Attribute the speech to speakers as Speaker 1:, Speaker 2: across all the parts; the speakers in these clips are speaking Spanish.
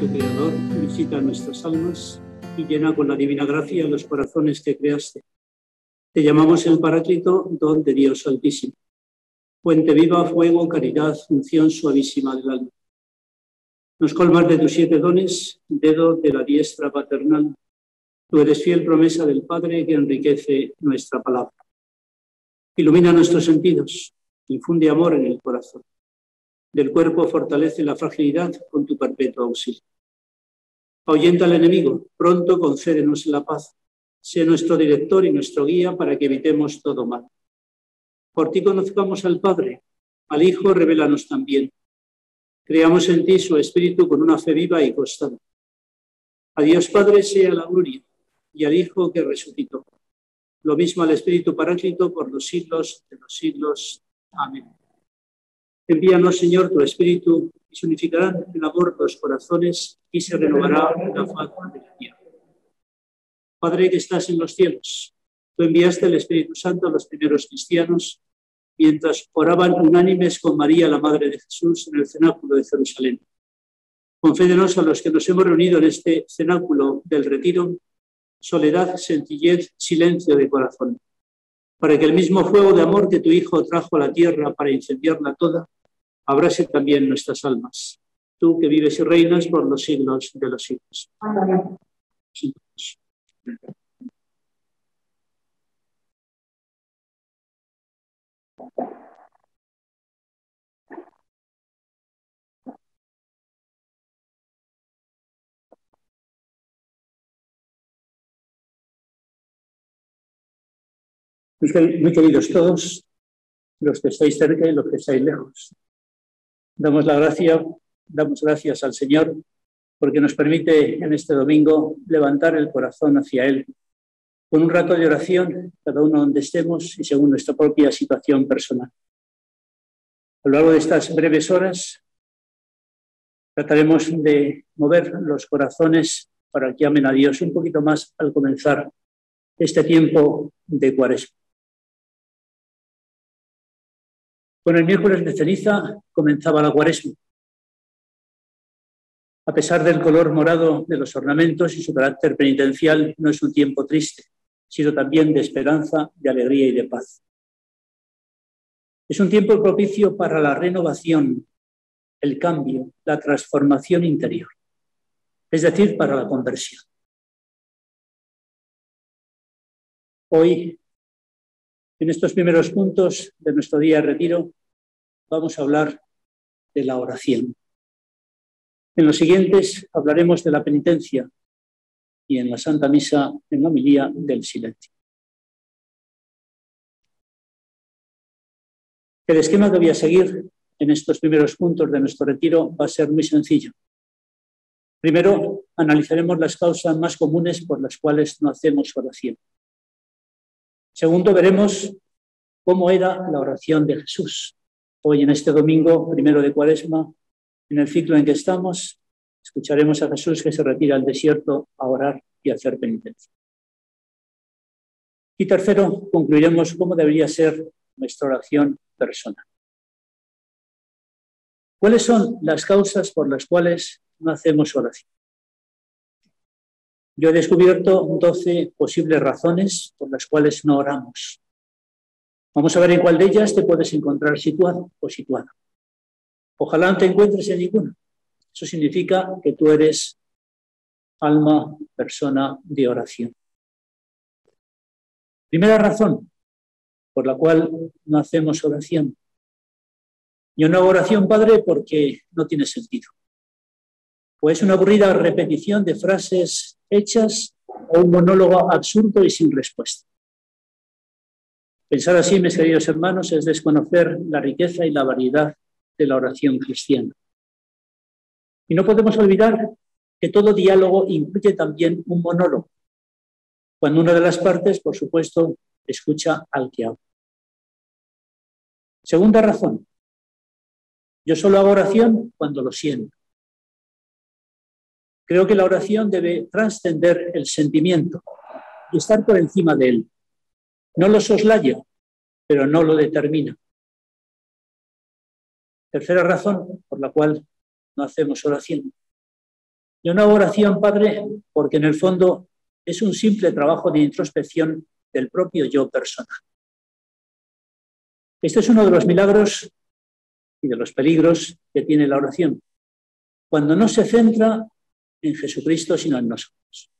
Speaker 1: Cristo Creador, visita nuestras almas y llena con la divina gracia los corazones que creaste. Te llamamos el Paráclito, don de Dios Altísimo. Fuente viva, fuego, caridad, unción suavísima del alma. Nos colmas de tus 7 dones, dedo de la diestra paternal. Tú eres fiel promesa del Padre que enriquece nuestra palabra. Ilumina nuestros sentidos, infunde amor en el corazón. Del cuerpo fortalece la fragilidad con tu perpetuo auxilio. Ahuyenta al enemigo, pronto concédenos la paz. Sé nuestro director y nuestro guía para que evitemos todo mal. Por ti conozcamos al Padre, al Hijo revélanos también. Creamos en ti su Espíritu con una fe viva y constante. A Dios Padre sea la gloria, y al Hijo que resucitó. Lo mismo al Espíritu Paráclito por los siglos de los siglos. Amén. Envíanos, Señor, tu Espíritu, y se unificarán en amor los corazones y se renovará la faz de la tierra. Padre que estás en los cielos, tú enviaste el Espíritu Santo a los primeros cristianos mientras oraban unánimes con María, la Madre de Jesús, en el cenáculo de Jerusalén. Concédenos a los que nos hemos reunido en este cenáculo del retiro soledad, sencillez, silencio de corazón, para que el mismo fuego de amor que tu Hijo trajo a la tierra para incendiarla toda, abrase también nuestras almas. Tú que vives y reinas por los siglos de los siglos. Amén. Muy queridos todos, los que estáis cerca y los que estáis lejos. Damos gracias al Señor porque nos permite en este domingo levantar el corazón hacia Él con un rato de oración, cada uno donde estemos y según nuestra propia situación personal. A lo largo de estas breves horas trataremos de mover los corazones para que amen a Dios un poquito más al comenzar este tiempo de Cuaresma. Con el miércoles de ceniza comenzaba la Cuaresma. A pesar del color morado de los ornamentos y su carácter penitencial, no es un tiempo triste, sino también de esperanza, de alegría y de paz. Es un tiempo propicio para la renovación, el cambio, la transformación interior, es decir, para la conversión. Hoy, en estos primeros puntos de nuestro día de retiro, vamos a hablar de la oración. En los siguientes hablaremos de la penitencia y en la Santa Misa, en la homilía, del silencio. El esquema que voy a seguir en estos primeros puntos de nuestro retiro va a ser muy sencillo. Primero, analizaremos las causas más comunes por las cuales no hacemos oración. Segundo, veremos cómo era la oración de Jesús. Hoy, en este domingo primero de Cuaresma, en el ciclo en que estamos, escucharemos a Jesús que se retira al desierto a orar y a hacer penitencia. Y tercero, concluiremos cómo debería ser nuestra oración personal. ¿Cuáles son las causas por las cuales no hacemos oración? Yo he descubierto 12 posibles razones por las cuales no oramos. Vamos a ver en cuál de ellas te puedes encontrar situado o situada. Ojalá no te encuentres en ninguna. Eso significa que tú eres alma, persona de oración. Primera razón por la cual no hacemos oración. Yo no hago oración, Padre, porque no tiene sentido. O es una aburrida repetición de frases hechas o un monólogo absurdo y sin respuesta. Pensar así, mis queridos hermanos, es desconocer la riqueza y la variedad de la oración cristiana. Y no podemos olvidar que todo diálogo incluye también un monólogo, cuando una de las partes, por supuesto, escucha al que habla. Segunda razón, yo solo hago oración cuando lo siento. Creo que la oración debe trascender el sentimiento y estar por encima de él. No lo soslaya, pero no lo determina. Tercera razón por la cual no hacemos oración. Yo no hago oración, Padre, porque en el fondo es un simple trabajo de introspección del propio yo personal. Este es uno de los milagros y de los peligros que tiene la oración, cuando no se centra en Jesucristo, sino en nosotros.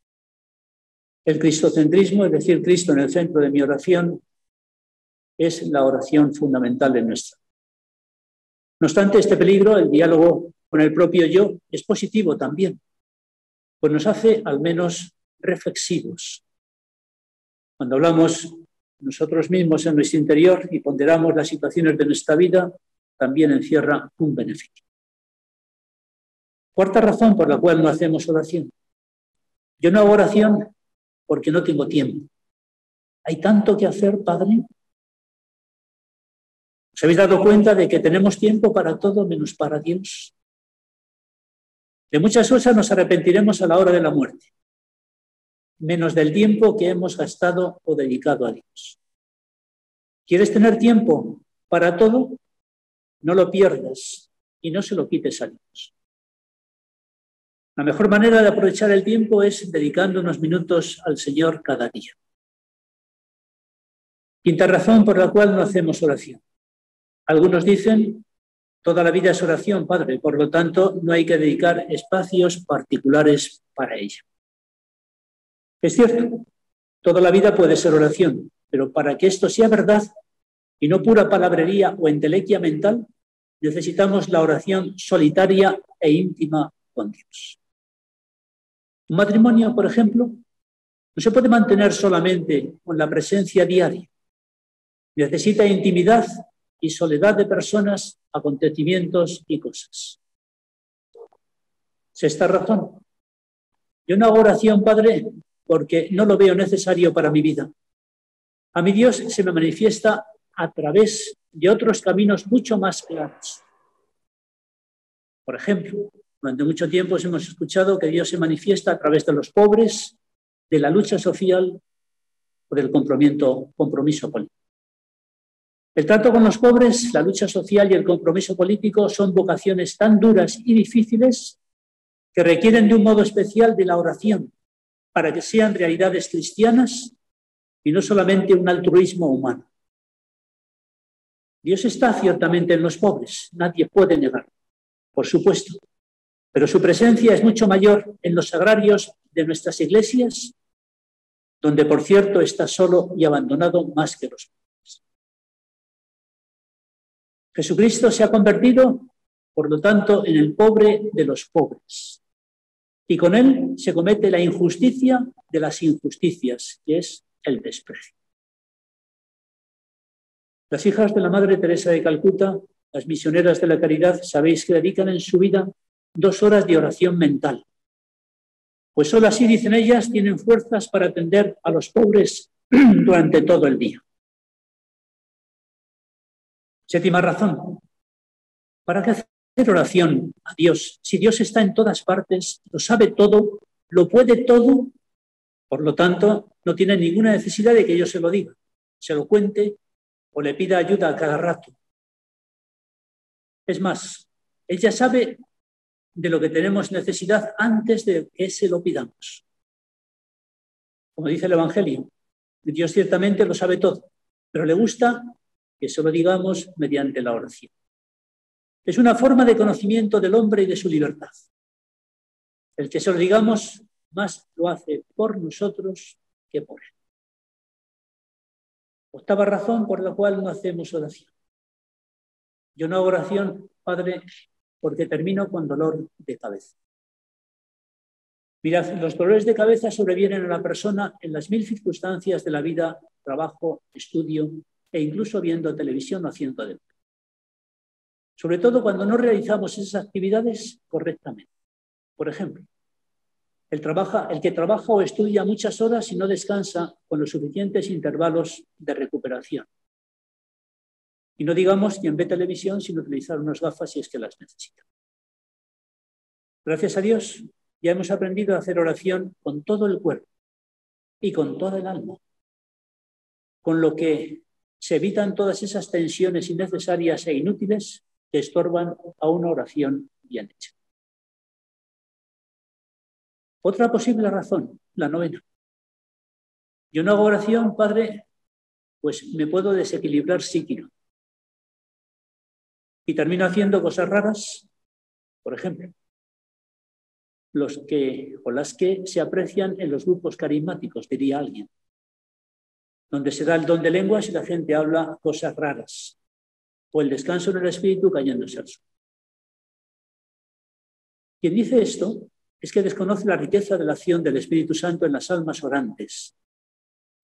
Speaker 1: El cristocentrismo, es decir, Cristo en el centro de mi oración, es la oración fundamental de nuestra. No obstante, este peligro, el diálogo con el propio yo, es positivo también, pues nos hace al menos reflexivos. Cuando hablamos nosotros mismos en nuestro interior y ponderamos las situaciones de nuestra vida, también encierra un beneficio. Cuarta razón por la cual no hacemos oración. Yo no hago oración porque no tengo tiempo. ¿Hay tanto que hacer, Padre? ¿Os habéis dado cuenta de que tenemos tiempo para todo menos para Dios? De muchas cosas nos arrepentiremos a la hora de la muerte, menos del tiempo que hemos gastado o dedicado a Dios. ¿Quieres tener tiempo para todo? No lo pierdas y no se lo quites a Dios. La mejor manera de aprovechar el tiempo es dedicando unos minutos al Señor cada día. Quinta razón por la cual no hacemos oración. Algunos dicen, toda la vida es oración, Padre, por lo tanto no hay que dedicar espacios particulares para ella. Es cierto, toda la vida puede ser oración, pero para que esto sea verdad y no pura palabrería o entelequia mental, necesitamos la oración solitaria e íntima con Dios. Un matrimonio, por ejemplo, no se puede mantener solamente con la presencia diaria. Necesita intimidad y soledad de personas, acontecimientos y cosas. Sexta razón. Yo no hago oración, Padre, porque no lo veo necesario para mi vida. A mi Dios se me manifiesta a través de otros caminos mucho más claros. Por ejemplo, durante mucho tiempo hemos escuchado que Dios se manifiesta a través de los pobres, de la lucha social o del compromiso político. El trato con los pobres, la lucha social y el compromiso político son vocaciones tan duras y difíciles que requieren de un modo especial de la oración para que sean realidades cristianas y no solamente un altruismo humano. Dios está ciertamente en los pobres, nadie puede negarlo, por supuesto, pero su presencia es mucho mayor en los sagrarios de nuestras iglesias, donde, por cierto, está solo y abandonado más que los pobres. Jesucristo se ha convertido, por lo tanto, en el pobre de los pobres. Y con él se comete la injusticia de las injusticias, que es el desprecio. Las hijas de la Madre Teresa de Calcuta, las misioneras de la caridad, sabéis que dedican en su vida 2 horas de oración mental. Pues solo así, dicen ellas, tienen fuerzas para atender a los pobres durante todo el día. Séptima razón. ¿Para qué hacer oración a Dios? Si Dios está en todas partes, lo sabe todo, lo puede todo, por lo tanto, no tiene ninguna necesidad de que yo se lo diga, se lo cuente o le pida ayuda a cada rato. Es más, Él ya sabe de lo que tenemos necesidad antes de que se lo pidamos. Como dice el Evangelio, Dios ciertamente lo sabe todo, pero le gusta que se lo digamos mediante la oración. Es una forma de conocimiento del hombre y de su libertad. El que se lo digamos más lo hace por nosotros que por él. Octava razón por la cual no hacemos oración. Yo no hago oración, Padre, porque termino con dolor de cabeza. Mirad, los dolores de cabeza sobrevienen a la persona en las 1000 circunstancias de la vida, trabajo, estudio e incluso viendo televisión o haciendo deporte. Sobre todo cuando no realizamos esas actividades correctamente. Por ejemplo, el que trabaja o estudia muchas horas y no descansa con los suficientes intervalos de recuperación. Y no digamos quien ve televisión sin utilizar unas gafas si es que las necesita. Gracias a Dios, ya hemos aprendido a hacer oración con todo el cuerpo y con toda el alma, con lo que se evitan todas esas tensiones innecesarias e inútiles que estorban a una oración bien hecha. Otra posible razón, la novena. Yo no hago oración, Padre, pues me puedo desequilibrar psíquico. Y termino haciendo cosas raras, por ejemplo, las que se aprecian en los grupos carismáticos, diría alguien, donde se da el don de lenguas y la gente habla cosas raras, o el descanso en el espíritu cayéndose al suelo. Quien dice esto es que desconoce la riqueza de la acción del Espíritu Santo en las almas orantes.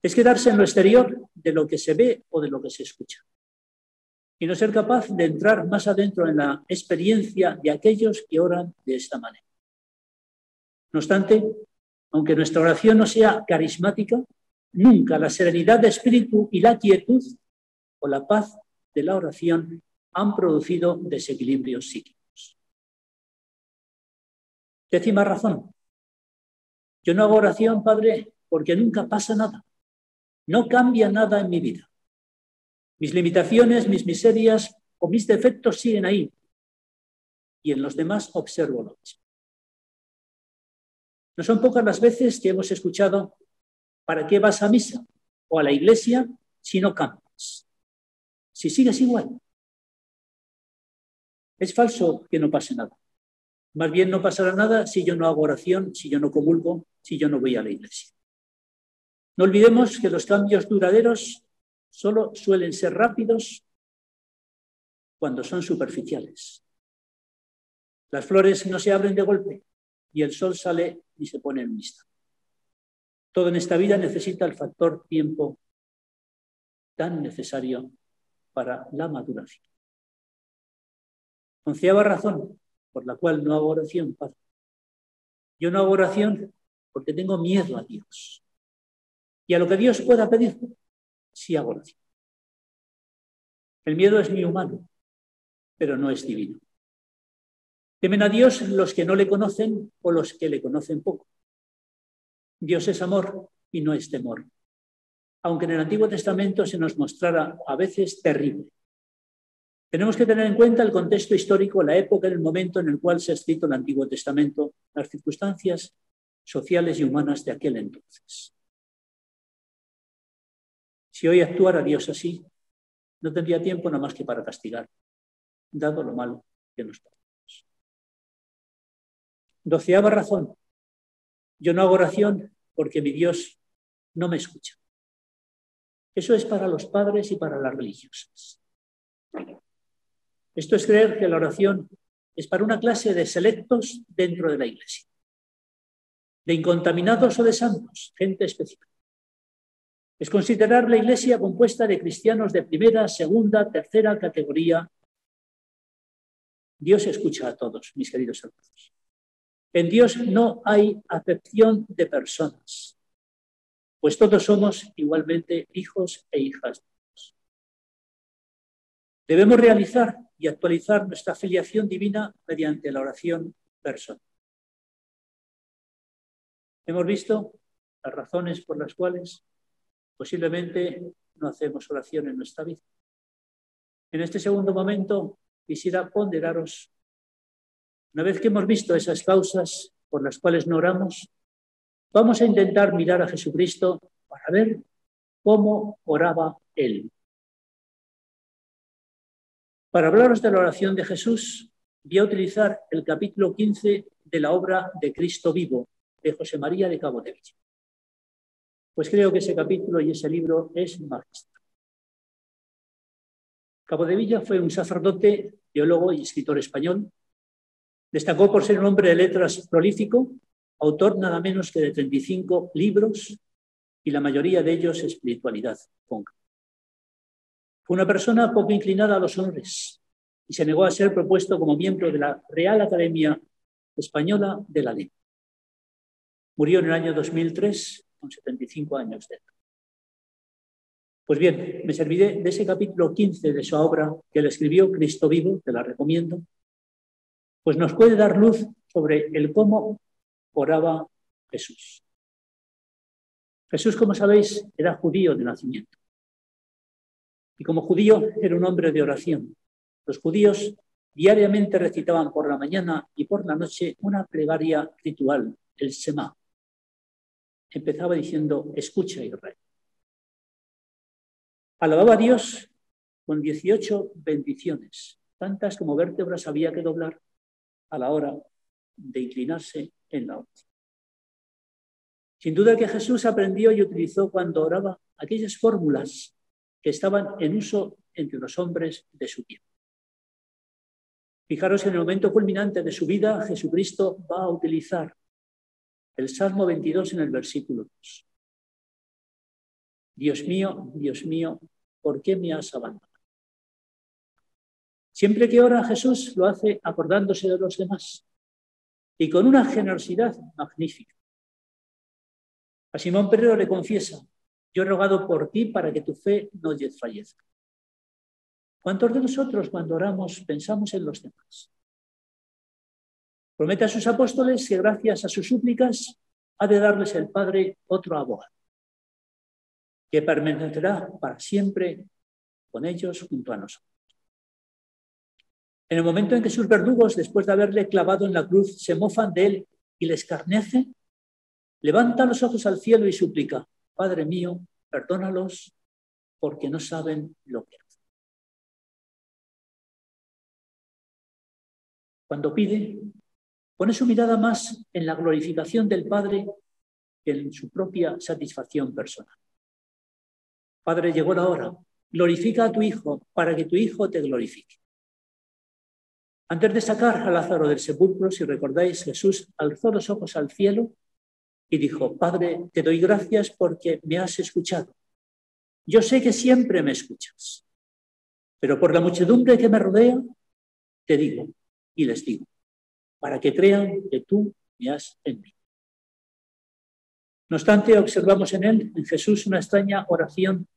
Speaker 1: Es quedarse en lo exterior de lo que se ve o de lo que se escucha, y no ser capaz de entrar más adentro en la experiencia de aquellos que oran de esta manera. No obstante, aunque nuestra oración no sea carismática, nunca la serenidad de espíritu y la quietud o la paz de la oración han producido desequilibrios psíquicos. Décima razón. Yo no hago oración, Padre, porque nunca pasa nada. No cambia nada en mi vida. Mis limitaciones, mis miserias o mis defectos siguen ahí. Y en los demás observo lo mismo. No son pocas las veces que hemos escuchado: ¿para qué vas a misa o a la iglesia si no cambias? Si sigues igual. Es falso que no pase nada. Más bien no pasará nada si yo no hago oración, si yo no comulgo, si yo no voy a la iglesia. No olvidemos que los cambios duraderos solo suelen ser rápidos cuando son superficiales. Las flores no se abren de golpe y el sol sale y se pone en un instante. Todo en esta vida necesita el factor tiempo tan necesario para la maduración. 11ª razón por la cual no hago oración, Padre. Yo no hago oración porque tengo miedo a Dios. Y a lo que Dios pueda pedir, sí hago oración. El miedo es muy humano, pero no es divino. Temen a Dios los que no le conocen o los que le conocen poco. Dios es amor y no es temor, aunque en el Antiguo Testamento se nos mostrara a veces terrible. Tenemos que tener en cuenta el contexto histórico, la época, el momento en el cual se ha escrito el Antiguo Testamento, las circunstancias sociales y humanas de aquel entonces. Si hoy actuara Dios así, no tendría tiempo nada más que para castigar, dado lo malo que nos pasamos. 12ª razón. Yo no hago oración porque mi Dios no me escucha. Eso es para los padres y para las religiosas. Esto es creer que la oración es para una clase de selectos dentro de la Iglesia, de incontaminados o de santos, gente específica. Es considerar la Iglesia compuesta de cristianos de primera, segunda, tercera categoría. Dios escucha a todos, mis queridos hermanos. En Dios no hay acepción de personas, pues todos somos igualmente hijos e hijas de Dios. Debemos realizar y actualizar nuestra filiación divina mediante la oración personal. Hemos visto las razones por las cuales posiblemente no hacemos oración en nuestra vida. En este segundo momento quisiera ponderaros, una vez que hemos visto esas causas por las cuales no oramos, vamos a intentar mirar a Jesucristo para ver cómo oraba Él. Para hablaros de la oración de Jesús, voy a utilizar el capítulo 15 de la obra de Cristo Vivo, de José María de Cabodevilla. Pues creo que ese capítulo y ese libro es magistral. Cabodevilla fue un sacerdote, teólogo y escritor español. Destacó por ser un hombre de letras prolífico, autor nada menos que de 35 libros y la mayoría de ellos espiritualidad. Fue una persona poco inclinada a los honores y se negó a ser propuesto como miembro de la Real Academia Española de la Lengua. Murió en el año 2003 con 75 años de edad. Pues bien, me serviré de ese capítulo 15 de su obra que él escribió, Cristo Vivo, te la recomiendo, pues nos puede dar luz sobre el cómo oraba Jesús. Jesús, como sabéis, era judío de nacimiento. Y como judío era un hombre de oración. Los judíos diariamente recitaban por la mañana y por la noche una plegaria ritual el Semá. Empezaba diciendo, escucha Israel. Alababa a Dios con 18 bendiciones, tantas como vértebras había que doblar a la hora de inclinarse en la oración. Sin duda que Jesús aprendió y utilizó cuando oraba aquellas fórmulas que estaban en uso entre los hombres de su tiempo. Fijaros que en el momento culminante de su vida, Jesucristo va a utilizar el Salmo 22 en el versículo 2. Dios mío, ¿por qué me has abandonado? Siempre que ora Jesús lo hace acordándose de los demás y con una generosidad magnífica. A Simón Pedro le confiesa, yo he rogado por ti para que tu fe no desfallezca. ¿Cuántos de nosotros cuando oramos pensamos en los demás? Promete a sus apóstoles que gracias a sus súplicas ha de darles el Padre otro abogado, que permanecerá para siempre con ellos junto a nosotros. En el momento en que sus verdugos, después de haberle clavado en la cruz, se mofan de él y le escarnecen, levanta los ojos al cielo y suplica, Padre mío, perdónalos porque no saben lo que hacen. Cuando pide, pone su mirada más en la glorificación del Padre que en su propia satisfacción personal. Padre, llegó la hora, glorifica a tu Hijo para que tu Hijo te glorifique. Antes de sacar a Lázaro del sepulcro, si recordáis, Jesús alzó los ojos al cielo y dijo, Padre, te doy gracias porque me has escuchado. Yo sé que siempre me escuchas, pero por la muchedumbre que me rodea, te digo y les digo, para que crean que tú me has enviado. No obstante, observamos en él, en Jesús, una extraña oración,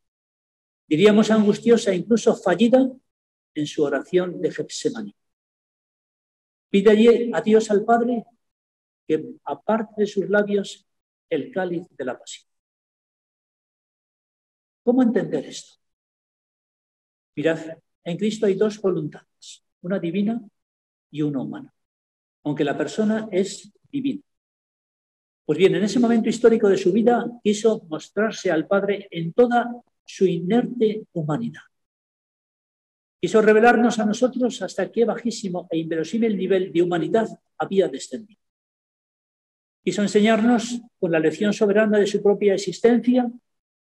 Speaker 1: diríamos angustiosa, incluso fallida, en su oración de Getsemaní. Pide allí a Dios al Padre que aparte de sus labios el cáliz de la pasión. ¿Cómo entender esto? Mirad, en Cristo hay dos voluntades, una divina y una humana, aunque la persona es divina. Pues bien, en ese momento histórico de su vida quiso mostrarse al Padre en toda su inerte humanidad. Quiso revelarnos a nosotros hasta qué bajísimo e inverosímil nivel de humanidad había descendido. Quiso enseñarnos con la lección soberana de su propia existencia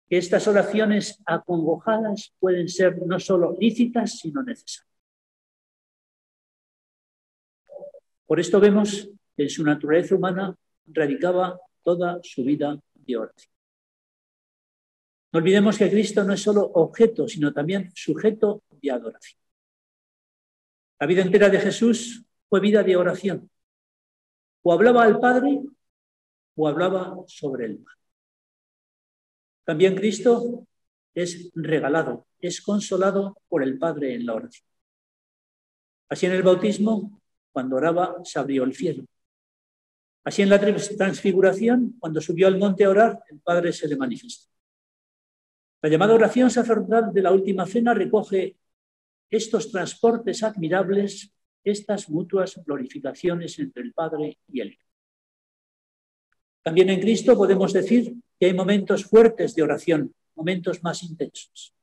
Speaker 1: que estas oraciones acongojadas pueden ser no solo lícitas, sino necesarias. Por esto vemos que en su naturaleza humana radicaba toda su vida de oración. No olvidemos que Cristo no es solo objeto, sino también sujeto de adoración. La vida entera de Jesús fue vida de oración. O hablaba al Padre o hablaba sobre el Padre. También Cristo es regalado, es consolado por el Padre en la oración. Así en el bautismo, cuando oraba, se abrió el cielo. Así en la transfiguración, cuando subió al monte a orar, el Padre se le manifestó. La llamada oración sacerdotal de la última cena recoge estos transportes admirables, estas mutuas glorificaciones entre el Padre y el Hijo. También en Cristo podemos decir que hay momentos fuertes de oración, momentos más intensos.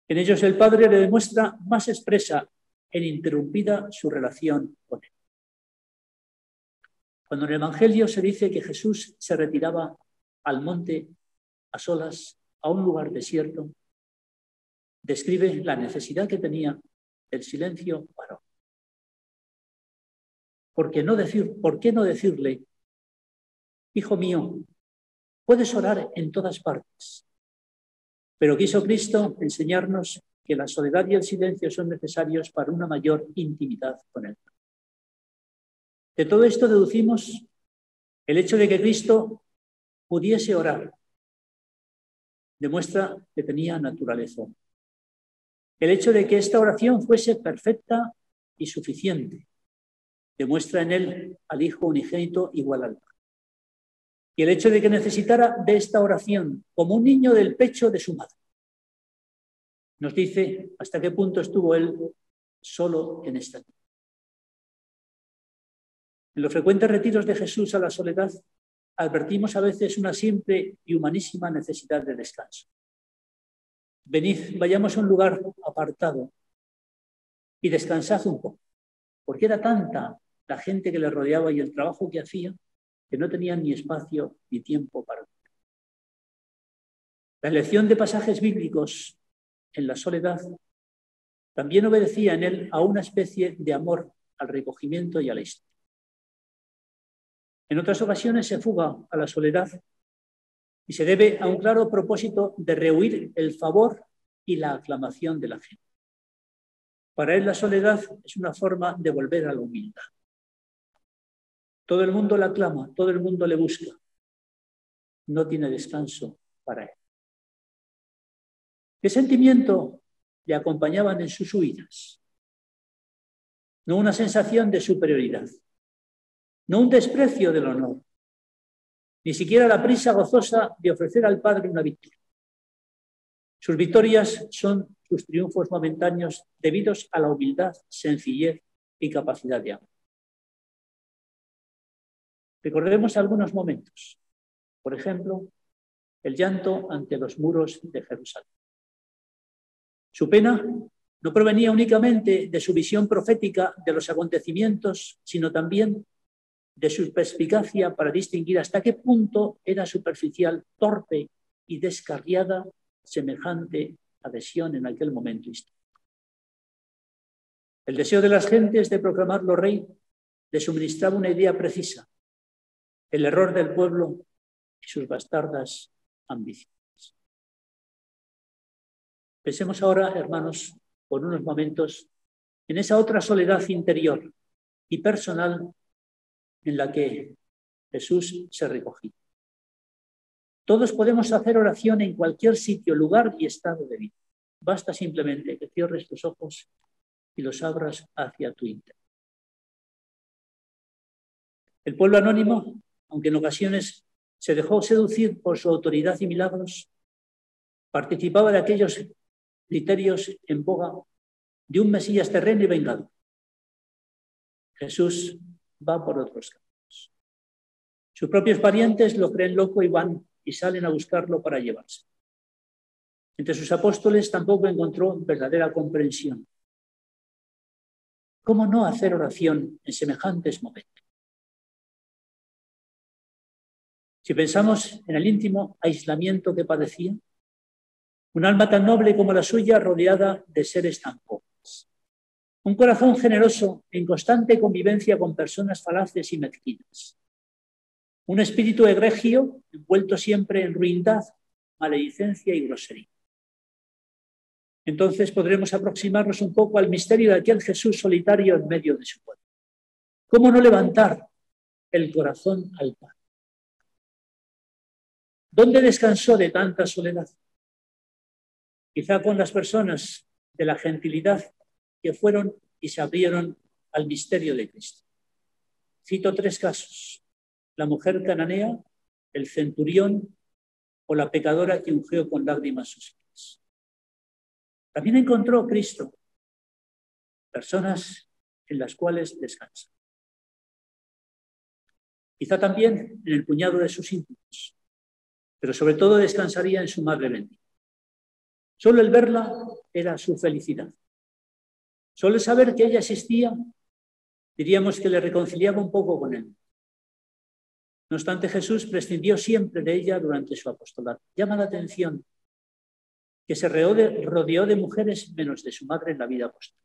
Speaker 1: En ellos el Padre le demuestra más expresa e ininterrumpida su relación con él. Cuando en el Evangelio se dice que Jesús se retiraba al monte a solas, a un lugar desierto, describe la necesidad que tenía del silencio para orar. ¿Por qué no decirle, hijo mío, puedes orar en todas partes? Pero quiso Cristo enseñarnos que la soledad y el silencio son necesarios para una mayor intimidad con él. De todo esto deducimos el hecho de que Cristo pudiese orar. Demuestra que tenía naturaleza. El hecho de que esta oración fuese perfecta y suficiente demuestra en él al Hijo unigénito igual al Padre. Y el hecho de que necesitara de esta oración como un niño del pecho de su madre nos dice hasta qué punto estuvo él solo en esta vida. En los frecuentes retiros de Jesús a la soledad, advertimos a veces una simple y humanísima necesidad de descanso. Venid, vayamos a un lugar apartado y descansad un poco, porque era tanta la gente que le rodeaba y el trabajo que hacía que no tenían ni espacio ni tiempo para vivir. La elección de pasajes bíblicos en la soledad también obedecía en él a una especie de amor al recogimiento y a la historia. En otras ocasiones se fuga a la soledad y se debe a un claro propósito de rehuir el favor y la aclamación de la gente. Para él la soledad es una forma de volver a la humildad. Todo el mundo la aclama, todo el mundo le busca. No tiene descanso para él. ¿Qué sentimiento le acompañaban en sus huidas? No una sensación de superioridad, no un desprecio del honor, ni siquiera la prisa gozosa de ofrecer al Padre una victoria. Sus victorias son sus triunfos momentáneos debidos a la humildad, sencillez y capacidad de amor. Recordemos algunos momentos. Por ejemplo, el llanto ante los muros de Jerusalén. Su pena no provenía únicamente de su visión profética de los acontecimientos, sino también de su perspicacia para distinguir hasta qué punto era superficial, torpe y descarriada semejante adhesión en aquel momento histórico. El deseo de las gentes de proclamarlo rey le suministraba una idea precisa: el error del pueblo y sus bastardas ambiciones. Pensemos ahora, hermanos, por unos momentos en esa otra soledad interior y personal en la que Jesús se recogía. Todos podemos hacer oración en cualquier sitio, lugar y estado de vida. Basta simplemente que cierres tus ojos y los abras hacia tu interior. El pueblo anónimo, aunque en ocasiones se dejó seducir por su autoridad y milagros, participaba de aquellos criterios en boga de un Mesías terreno y vengador. Jesús va por otros caminos. Sus propios parientes lo creen loco y van y salen a buscarlo para llevarse. Entre sus apóstoles tampoco encontró verdadera comprensión. ¿Cómo no hacer oración en semejantes momentos? Si pensamos en el íntimo aislamiento que padecía, un alma tan noble como la suya rodeada de seres tan pobres, un corazón generoso en constante convivencia con personas falaces y mezquinas, un espíritu egregio envuelto siempre en ruindad, maledicencia y grosería. Entonces podremos aproximarnos un poco al misterio de aquel Jesús solitario en medio de su pueblo. ¿Cómo no levantar el corazón al Padre? ¿Dónde descansó de tanta soledad? Quizá con las personas de la gentilidad que fueron y se abrieron al misterio de Cristo. Cito 3 casos: la mujer cananea, el centurión o la pecadora que ungió con lágrimas sus pies. También encontró Cristo personas en las cuales descansa. Quizá también en el puñado de sus íntimos, pero sobre todo descansaría en su madre bendita. Solo el verla era su felicidad. Solo el saber que ella existía, diríamos que le reconciliaba un poco con él. No obstante, Jesús prescindió siempre de ella durante su apostolado. Llama la atención que se rodeó de mujeres menos de su madre en la vida apostólica.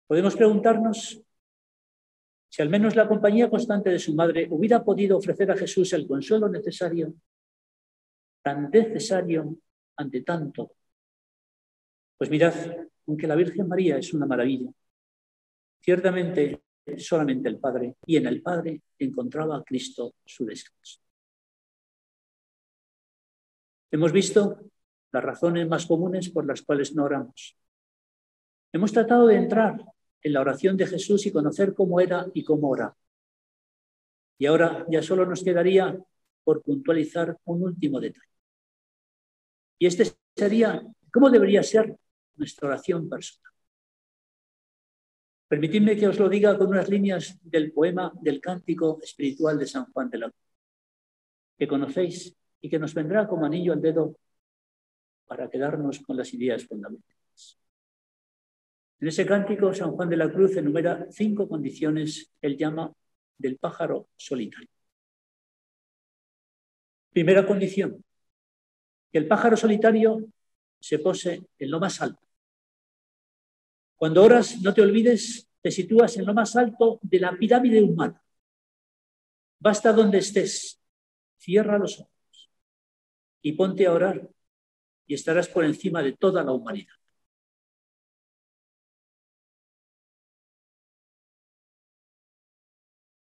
Speaker 1: Podemos preguntarnos si al menos la compañía constante de su madre hubiera podido ofrecer a Jesús el consuelo necesario, tan necesario ante tanto. Pues mirad, aunque la Virgen María es una maravilla, ciertamente solamente el Padre, y en el Padre encontraba a Cristo su descanso. Hemos visto las razones más comunes por las cuales no oramos. Hemos tratado de entrar en la oración de Jesús y conocer cómo era y cómo oraba. Y ahora ya solo nos quedaría por puntualizar un último detalle. Y este sería: ¿cómo debería ser nuestra oración personal? Permitidme que os lo diga con unas líneas del poema del Cántico Espiritual de San Juan de la Cruz, que conocéis y que nos vendrá como anillo al dedo para quedarnos con las ideas fundamentales. En ese cántico, San Juan de la Cruz enumera 5 condiciones que él llama del pájaro solitario. Primera condición, que el pájaro solitario se pose en lo más alto. Cuando oras, no te olvides, te sitúas en lo más alto de la pirámide humana. Basta donde estés, cierra los ojos y ponte a orar y estarás por encima de toda la humanidad.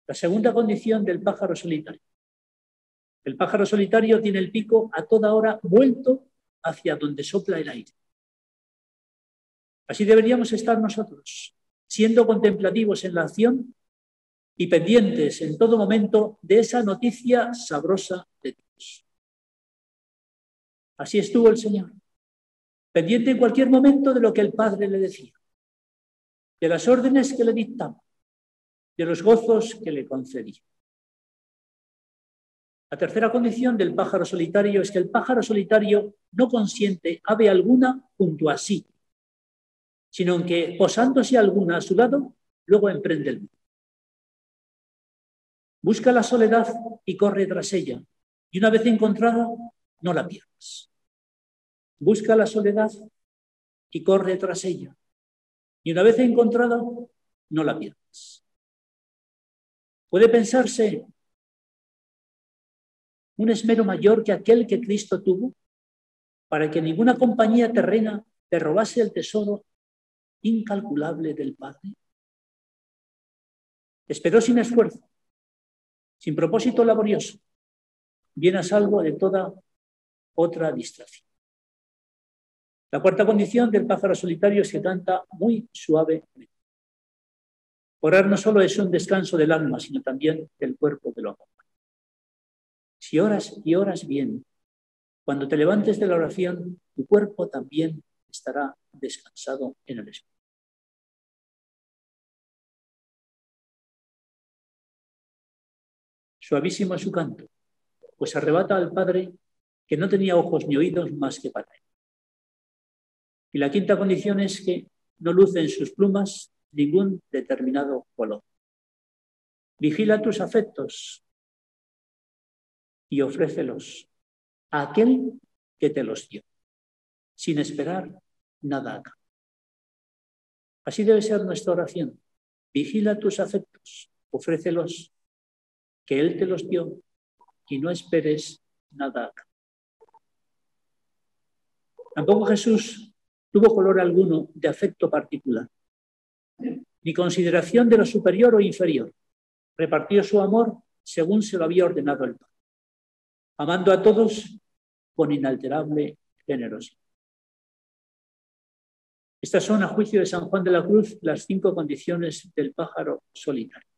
Speaker 1: La segunda condición del pájaro solitario. El pájaro solitario tiene el pico a toda hora vuelto hacia donde sopla el aire. Así deberíamos estar nosotros, siendo contemplativos en la acción y pendientes en todo momento de esa noticia sabrosa de Dios. Así estuvo el Señor, pendiente en cualquier momento de lo que el Padre le decía, de las órdenes que le dictaba, de los gozos que le concedía. La tercera condición del pájaro solitario es que el pájaro solitario no consiente ave alguna junto a sí, sino que, posándose alguna a su lado, luego emprende el vuelo. Busca la soledad y corre tras ella, y una vez encontrada, no la pierdas. Busca la soledad y corre tras ella, y una vez encontrada, no la pierdas. Puede pensarse un esmero mayor que aquel que Cristo tuvo para que ninguna compañía terrena te robase el tesoro incalculable del Padre. Esperó sin esfuerzo, sin propósito laborioso, bien a salvo de toda otra distracción. La cuarta condición del pájaro solitario es que canta muy suavemente. Orar no solo es un descanso del alma, sino también del cuerpo que lo acompaña. Si oras y oras bien, cuando te levantes de la oración, tu cuerpo también estará descansado en el espíritu. Suavísimo es su canto, pues arrebata al Padre que no tenía ojos ni oídos más que para él. Y la quinta condición es que no luce en sus plumas ningún determinado color. Vigila tus afectos y ofrécelos a aquel que te los dio, sin esperar nada acá. Así debe ser nuestra oración. Vigila tus afectos, ofrécelos, que Él te los dio, y no esperes nada acá. Tampoco Jesús tuvo color alguno de afecto particular, ni consideración de lo superior o inferior. Repartió su amor según se lo había ordenado el Padre, amando a todos con inalterable generosidad. Estas son, a juicio de San Juan de la Cruz, las 5 condiciones del pájaro solitario.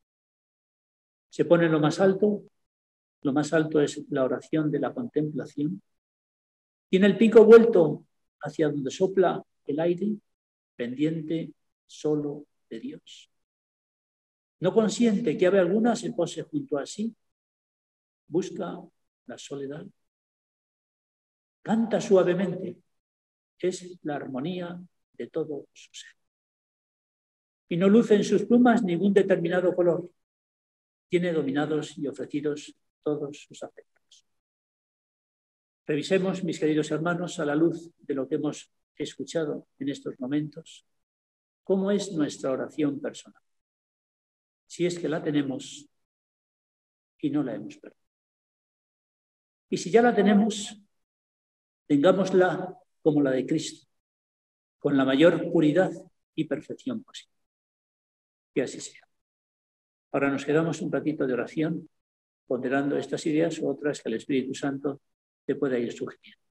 Speaker 1: Se pone en lo más alto es la oración de la contemplación. Tiene el pico vuelto hacia donde sopla el aire, pendiente solo de Dios. No consiente que ave alguna se pose junto a sí, busca la soledad. Canta suavemente, es la armonía de todo su ser. Y no luce en sus plumas ningún determinado color. Tiene dominados y ofrecidos todos sus afectos. Revisemos, mis queridos hermanos, a la luz de lo que hemos escuchado en estos momentos, cómo es nuestra oración personal. Si es que la tenemos y no la hemos perdido. Y si ya la tenemos, tengámosla como la de Cristo, con la mayor puridad y perfección posible. Que así sea. Ahora nos quedamos un ratito de oración, ponderando estas ideas u otras que el Espíritu Santo te pueda ir sugiriendo.